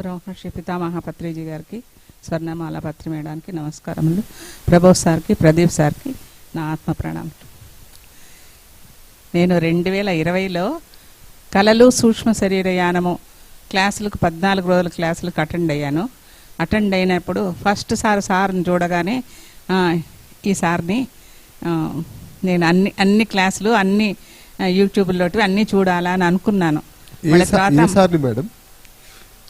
బ్రహ్మర్షి పితామహపత్రిజీ గారికి, స్వర్ణమాల పత్రి మేడానికి నమస్కారములు. ప్రభోధ్ సార్కి, ప్రదీప్ సార్కి నా ఆత్మ ప్రణామాలు. నేను 2020లో కళలు సూక్ష్మ శరీరయానము క్లాసులకు 14 రోజుల క్లాసులకు అటెండ్ అయ్యాను. అటెండ్ అయినప్పుడు ఫస్ట్ సార్ని చూడగానే ఈ సార్ని నేను అన్ని క్లాసులు అన్ని యూట్యూబ్లోటివి అన్నీ చూడాలని అనుకున్నాను. మేడం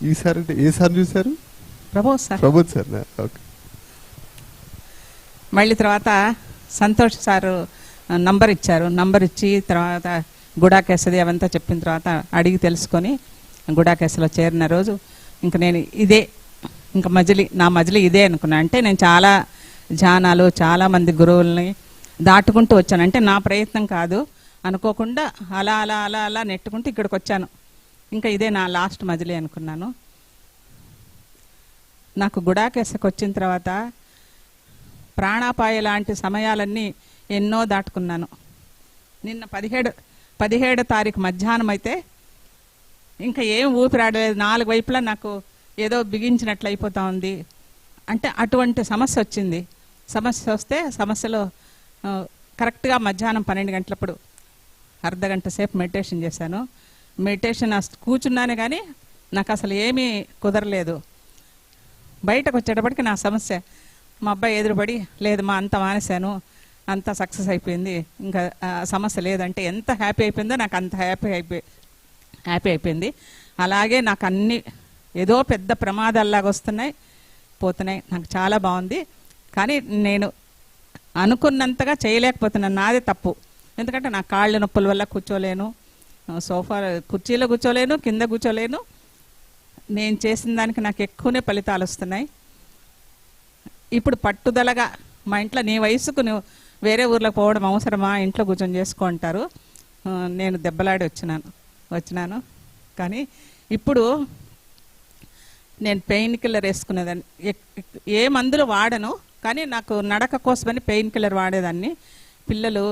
ఈసారి అంటే ఏ సార్ చూసారు? Prabodh sir. Prabodh sir. Okay. మళ్ళీ తర్వాత సంతోష్ సారు నంబర్ ఇచ్చారు. నంబర్ ఇచ్చి తర్వాత గుడాకేశది అవంతా చెప్పిన తర్వాత అడిగి తెలుసుకొని గుడాకేశలో చేరిన రోజు ఇంక నేను ఇదే ఇంకా నా మజిలీ ఇదే అనుకున్నాను. అంటే నేను చాలా ధ్యానాలు చాలామంది గురువుల్ని దాటుకుంటూ వచ్చాను. అంటే నా ప్రయత్నం కాదు, అనుకోకుండా అలా అలా అలా అలా నెట్టుకుంటూ ఇక్కడికి వచ్చాను. ఇంకా ఇదే నా లాస్ట్ మజిలీ అనుకున్నాను. నాకు గుడాకేశకు వచ్చిన తర్వాత ప్రాణాపాయ లాంటి సమయాలన్నీ ఎన్నో దాటుకున్నాను. నిన్న 17వ తారీఖు మధ్యాహ్నం అయితే ఇంకా ఏం ఊపిరాడలేదు. 4 వైపులా నాకు ఏదో బిగించినట్లు అయిపోతా ఉంది. అంటే అటువంటి సమస్య వచ్చింది. సమస్య వస్తే సమస్యలో కరెక్ట్గా మధ్యాహ్నం 12 గంటలప్పుడు అర్ధగంట సేపు మెడిటేషన్ చేశాను. మెడిటేషన్ కూర్చున్నానే కానీ నాకు అసలు ఏమీ కుదరలేదు. బయటకు వచ్చేటప్పటికి నా సమస్య మా అబ్బాయి ఎదురుపడి, లేదు మా అంత మానేశాను, అంతా సక్సెస్ అయిపోయింది, ఇంకా సమస్య లేదంటే ఎంత హ్యాపీ అయిపోయిందో నాకు అంత హ్యాపీ అయిపోయింది. అలాగే నాకు అన్ని ఏదో పెద్ద ప్రమాదాల్లాగా వస్తున్నాయి పోతున్నాయి. నాకు చాలా బాగుంది. కానీ నేను అనుకున్నంతగా చేయలేకపోతున్నాను. నాదే తప్పు. ఎందుకంటే నా కాళ్ళ నొప్పుల వల్ల కూర్చోలేను, కుర్చీలో కూర్చోలేను, కింద కూర్చోలేను. నేను చేసిన దానికి నాకు ఎక్కువనే ఫలితాలు వస్తున్నాయి. ఇప్పుడు పట్టుదలగా మా ఇంట్లో నీ వయసుకు నువ్వు వేరే ఊర్లోకి పోవడం అవసరమా, ఇంట్లో కూర్చొని చేసుకో అంటారు. నేను దెబ్బలాడి వచ్చినాను. కానీ ఇప్పుడు నేను పెయిన్ కిల్లర్ వేసుకునేదాన్ని. ఏ మందులు వాడను, కానీ నాకు నడక కోసమని పెయిన్ కిల్లర్ వాడేదాన్ని. పిల్లలు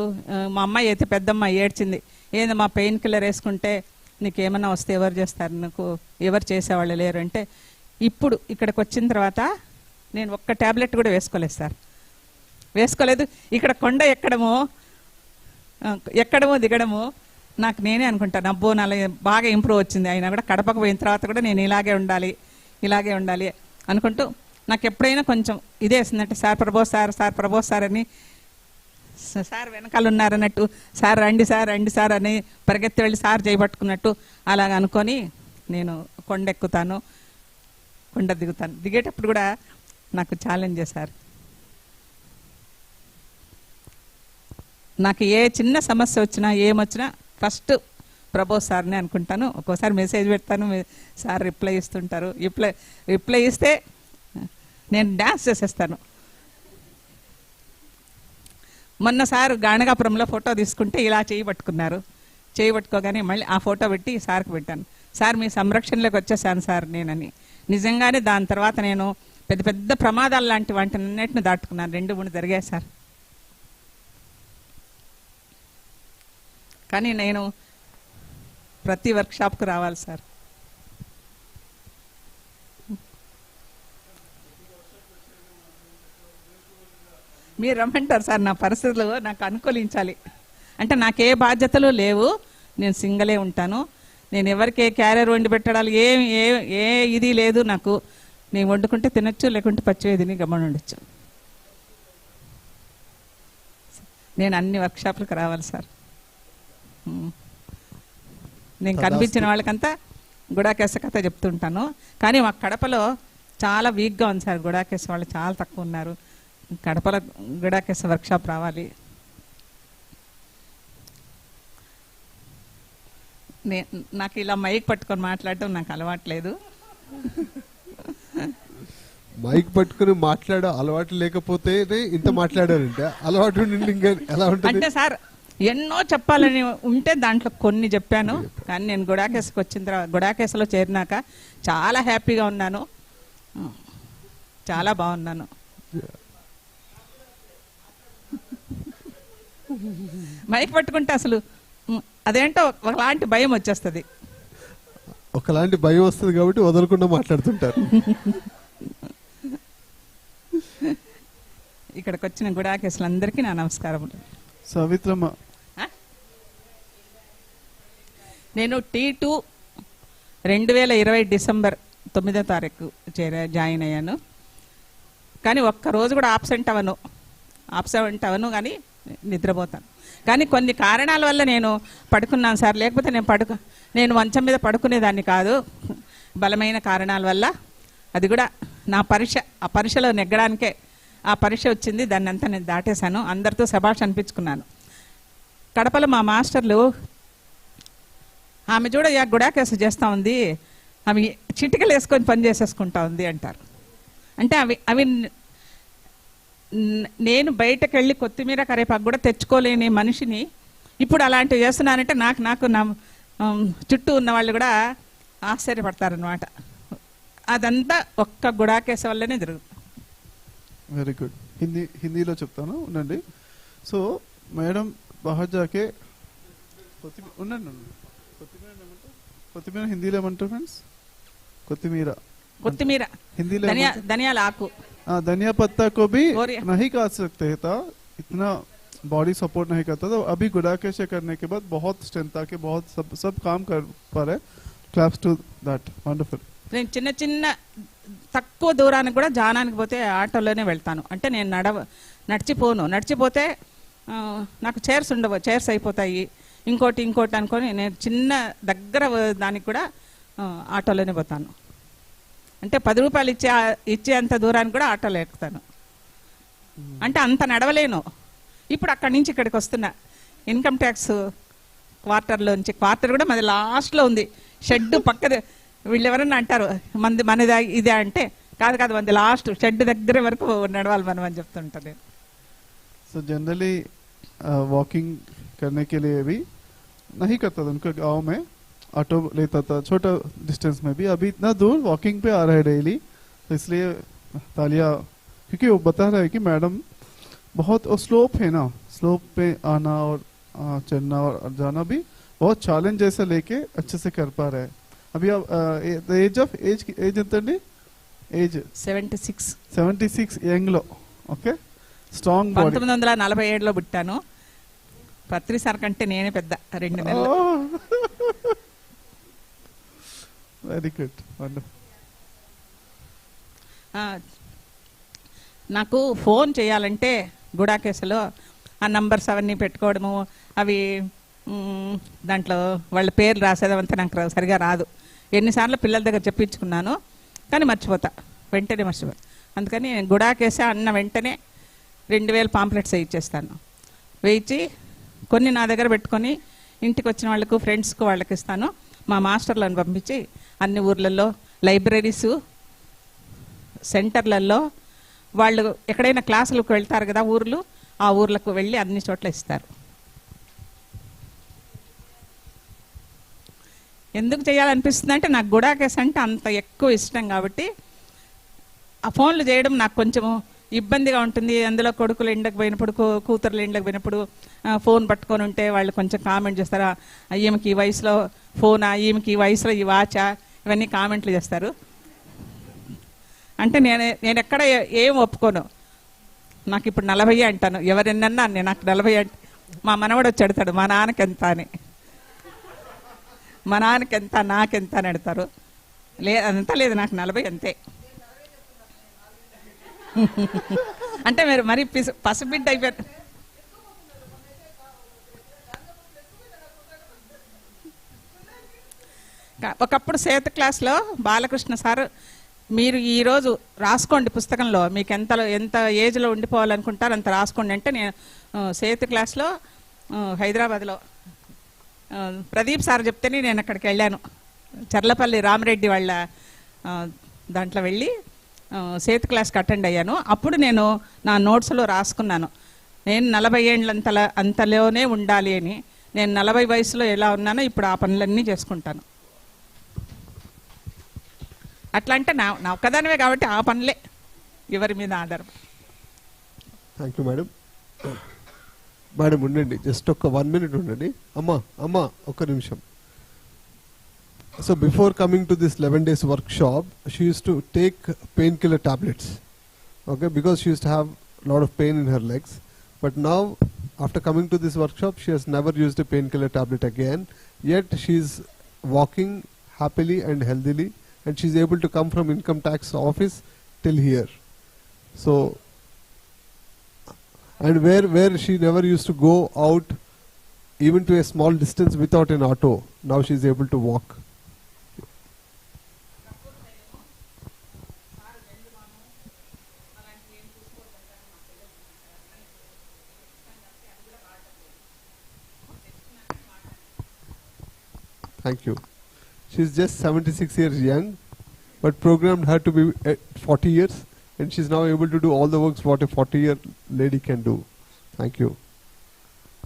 మా అమ్మాయి అయితే పెద్దమ్మాయి ఏడ్చింది, ఏంది మా పెయిన్ కిల్లర్ వేసుకుంటే నీకేమన్నా వస్తే ఎవరు చేస్తారు, నాకు ఎవరు చేసేవాళ్ళు లేరు అంటే. ఇప్పుడు ఇక్కడికి వచ్చిన తర్వాత నేను ఒక్క ట్యాబ్లెట్ కూడా వేసుకోలేదు సార్, వేసుకోలేదు. ఇక్కడ కొండ ఎక్కడమో దిగడము నాకు నేనే అనుకుంటాను, అబ్బో నా బాగా ఇంప్రూవ్ వచ్చింది. అయినా కూడా కడపకు పోయిన తర్వాత కూడా నేను ఇలాగే ఉండాలి అనుకుంటూ నాకు ఎప్పుడైనా కొంచెం ఇదే వస్తుందంటే సార్ ప్రబోధ్ సార్ అని సార్ వెనకాల ఉన్నారన్నట్టు, సార్ రండి సార్ అని పరిగెత్తి వెళ్ళి సార్ చేయబట్టుకున్నట్టు అలాగ అనుకొని నేను కొండ ఎక్కుతాను, కొండ దిగుతాను. దిగేటప్పుడు కూడా నాకు ఛాలెంజ్ చేశారు. నాకు ఏ చిన్న సమస్య వచ్చినా ఏమొచ్చినా ఫస్ట్ ప్రబోధ్ సార్ని అనుకుంటాను. ఒక్కోసారి మెసేజ్ పెడతాను, సార్ రిప్లై ఇస్తుంటారు. రిప్లై ఇస్తే నేను డ్యాన్స్ చేసేస్తాను. మొన్న సార్ గాణగాపురంలో ఫోటో తీసుకుంటే ఇలా చేయి పట్టుకోగానే మళ్ళీ ఆ ఫోటో పెట్టి సార్కి పెట్టాను. సార్ మీ సంరక్షణలోకి వచ్చేసాను సార్ నేనని. నిజంగానే దాని తర్వాత నేను పెద్ద పెద్ద ప్రమాదాలు లాంటి వాటినన్నిటిని దాటుకున్నాను. 2-3 జరిగాయి సార్. కానీ నేను ప్రతి వర్క్షాప్కు రావాలి సార్. మీరు రమ్మంటారు సార్, నా పరిస్థితులు నాకు అనుకూలించాలి. అంటే నాకే బాధ్యతలు లేవు, నేను సింగలే ఉంటాను. నేను ఎవరికి క్యారియర్ వండి పెట్టడాలు ఏ ఇది లేదు నాకు. నేను వండుకుంటే తినొచ్చు, లేకుంటే పచ్చివేదిని గమ్మని ఉండొచ్చు. నేను అన్ని వర్క్షాప్లకు రావాలి సార్. నేను కనిపించిన వాళ్ళకంతా గుడాకేశ కథ చెప్తుంటాను. కానీ మా కడపలో చాలా వీక్గా ఉంది సార్. గుడాకేశ వాళ్ళు చాలా తక్కువ ఉన్నారు. కడపలో గుడాకేశ వర్క్షాప్ రావాలి. నాకు ఇలా మైక్ పట్టుకొని మాట్లాడటం నాకు అలవాట్లేదు. మైక్ పట్టుకుని మాట్లాడే అలవాటు లేకపోతే ఇంత మాట్లాడారంటే అలవాటు ఎలా ఉంటుంది అంటే సార్, ఎన్నో చెప్పాలని ఉంటే దాంట్లో కొన్ని చెప్పాను. కానీ నేను గుడాకేశకు వచ్చిన తర్వాత, గుడాకేశలో చేరినాక చాలా హ్యాపీగా ఉన్నాను, చాలా బాగున్నాను. మైక్ పట్టుకుంటే అసలు అదేంటో ఒకలాంటి భయం వచ్చేస్తుంది. ఒకలాంటి భయం వస్తుంది కాబట్టి వదలకుండా మాట్లాడుతుంటారు. ఇక్కడికి వచ్చిన గుడాకేశులందరికీ నా నమస్కారములు. సావిత్రమ్మ, నేను T2 2020 డిసెంబర్ 9వ తారీఖు జాయిన్ అయ్యాను. కానీ ఒక్కరోజు కూడా ఆబ్సెంట్ అవను కానీ నిద్రపోతాను. కానీ కొన్ని కారణాల వల్ల నేను పడుకున్నాను సార్, లేకపోతే నేను మంచం మీద పడుకునేదాన్ని కాదు. బలమైన కారణాల వల్ల, అది కూడా నా ఆ పరీక్షలో నెగ్గడానికే ఆ పరీక్ష వచ్చింది. దాన్ని అంతా నేను దాటేశాను. అందరితో శభాష్ అనిపించుకున్నాను. కడపలో మా మాస్టర్లు, ఆమె చూడ గుడాకేశ చేస్తూ ఉంది, ఆమె చిటికలు వేసుకొని పని చేసేసుకుంటా ఉంది అంటారు. అంటే అవి నేను బయటకు వెళ్ళి కొత్తిమీర కరేపాకు కూడా తెచ్చుకోలేని మనిషిని ఇప్పుడు అలాంటివి చేస్తున్నానంటే నాకు నా చుట్టూ ఉన్న వాళ్ళు కూడా ఆశ్చర్యపడతారనమాట. అదంతా ఒక్క గుడాకేశ వల్లనే జరుగుతుంది. Very good. హిందీలో చెప్తాను, ఉండండి. సో మేడం బాహర్ జాకే ఉండండి. కొత్తిమీర హిందీలో ఏమంటారు ఫ్రెండ్స్? కొత్తిమీర హిందీలో ధనియాల ఆకు, धनिया पत्ता को भी नहीं काट सकते था, इतना बॉडी सपोर्ट नहीं करता था. अभी गुडाकेश करने के बाद बहुत स्ट्रेंथ आके बहुत सब काम कर पा रहे. Claps to that. వండర్ఫుల్. నేను చిన్న తక్కువ దూరానికి కూడా జానానికి పోతే ఆటోలోనే వెళ్తాను. అంటే నేను నడిచిపోతే నాకు చైర్స్ ఉండవు, చైర్స్ అయిపోతాయి, ఇంకోటి అనుకొని నేను చిన్న దగ్గర దానికి కూడా ఆటోలోనే పోతాను. అంటే 10 రూపాయలు ఇచ్చేంత దూరానికి కూడా ఆటోలో ఎక్కుతాను. అంటే అంత నడవలేను. ఇప్పుడు అక్కడి నుంచి ఇక్కడికి వస్తున్నా. ఇన్కమ్ ట్యాక్స్ క్వార్టర్ కూడా మాది లాస్ట్లో ఉంది. షెడ్ పక్కది. వీళ్ళు ఎవరన్నా అంటారు మనది ఇదే అంటే, కాదు మనది లాస్ట్ షెడ్ దగ్గర వరకు నడవాలి మనం అని చెప్తుంటాను. సో जनरली वॉकिंग करने के लिए भी नहीं करता था. उनका गाँव में ऑटो लेता था छोटा डिस्टेंस में भी. अभी इतना दूर वॉकिंग पे आ रहा है डेली. तो इसलिए तालियां, क्योंकि वो बता रहा है कि मैडम बहुत स्लोप है ना, स्लोप पे आना और चलना और जाना भी बहुत चैलेंज जैसा लेके अच्छे से कर पा रहे हैं. अभी आप एज ఎంతండి? ఏజ్ 76 యంగ్ లో. Okay, strong body. 1947లో పుట్టాను. పత్రి సార్ కంటే నేనే పెద్ద 2 నెలలు. Very good. నాకు ఫోన్ చేయాలంటే గుడాకేశలో ఆ నంబర్స్ అవన్నీ పెట్టుకోవడము, అవి దాంట్లో వాళ్ళ పేర్లు రాసేదంతా నాకు సరిగా రాదు. ఎన్నిసార్లు పిల్లల దగ్గర చెప్పించుకున్నాను, కానీ వెంటనే మర్చిపోతా. అందుకని గుడాకేశ అన్న వెంటనే 2000 పాంప్లెట్స్ వేయించేస్తాను. వేయించి కొన్ని నా దగ్గర పెట్టుకొని ఇంటికి వచ్చిన వాళ్ళకు, ఫ్రెండ్స్కు వాళ్ళకి ఇస్తాను. మా మాస్టర్లను పంపించి అన్ని ఊర్లలో, లైబ్రరీసు, సెంటర్లలో, వాళ్ళు ఎక్కడైనా క్లాసులకు వెళ్తారు కదా ఊర్లు, ఆ ఊర్లకు వెళ్ళి అన్ని చోట్ల ఇస్తారు. ఎందుకు చేయాలనిపిస్తుంది అంటే నాకు గుడాకేశ అంటే అంత ఎక్కువ ఇష్టం కాబట్టి. ఆ ఫోన్లు చేయడం నాకు కొంచెం ఇబ్బందిగా ఉంటుంది. అందులో కొడుకులు ఎండకు పోయినప్పుడు, కూతురులు ఎండకు పోయినప్పుడు ఫోన్ పట్టుకొని ఉంటే వాళ్ళు కొంచెం కామెంట్ చేస్తారు. ఈమెకి ఈ వయసులో ఫోనా, ఈమెకి ఈ వయసులో ఈ వాచా, ఇవన్నీ కామెంట్లు చేస్తారు. అంటే నేను ఎక్కడ ఏం ఒప్పుకోను. నాకు ఇప్పుడు 40 అంటాను. ఎవరెన్నా నాకు 40 అంటే మా మనవడు వచ్చి అడతాడు మా నాన్నకి ఎంత అని. మా నాన్నకి ఎంత, నాకెంత అని అడతారు. అంతా లేదు, నాకు 40 అంతే. అంటే మీరు మరి పసిబిడ్డ అయిపోయారు. ఒకప్పుడు 7th క్లాస్లో బాలకృష్ణ సార్, మీరు ఈరోజు రాసుకోండి పుస్తకంలో, మీకు ఎంత ఏజ్లో ఉండిపోవాలనుకుంటారు అంత రాసుకోండి అంటే, నేను 7th క్లాస్లో హైదరాబాద్లో ప్రదీప్ సార్ చెప్తేనే నేను అక్కడికి వెళ్ళాను. చర్లపల్లి రామరెడ్డి వాళ్ళ దాంట్లో వెళ్ళి 7th క్లాస్కి అటెండ్ అయ్యాను. అప్పుడు నేను నా నోట్స్లో రాసుకున్నాను, నేను 40 ఏళ్ళ అంతలోనే ఉండాలి అని. నేను 40 వయసులో ఎలా ఉన్నానో ఇప్పుడు ఆ పనులన్నీ చేసుకుంటాను. అట్లా అంటే నా ఒక్కదానివే కాబట్టి ఆ పనులే ఎవరి మీద ఆధారం. Thank you madam. మేడం ఉండండి, జస్ట్ ఒక 1 minute ఉండండి. అమ్మా ఒక్క నిమిషం. So before coming to this 11 days workshop, she used to take painkiller tablets, okay, because she used to have a lot of pain in her legs. But now, after coming to this workshop, she has never used a painkiller tablet again. Yet she's walking happily and healthily, and she's able to come from income tax office till here. So, and where she never used to go out even to a small distance without an auto, now she's able to walk. Thank you. She's just 76 years young, but programmed her to be at 40 years, and she's now able to do all the works what a 40-year lady can do. Thank you.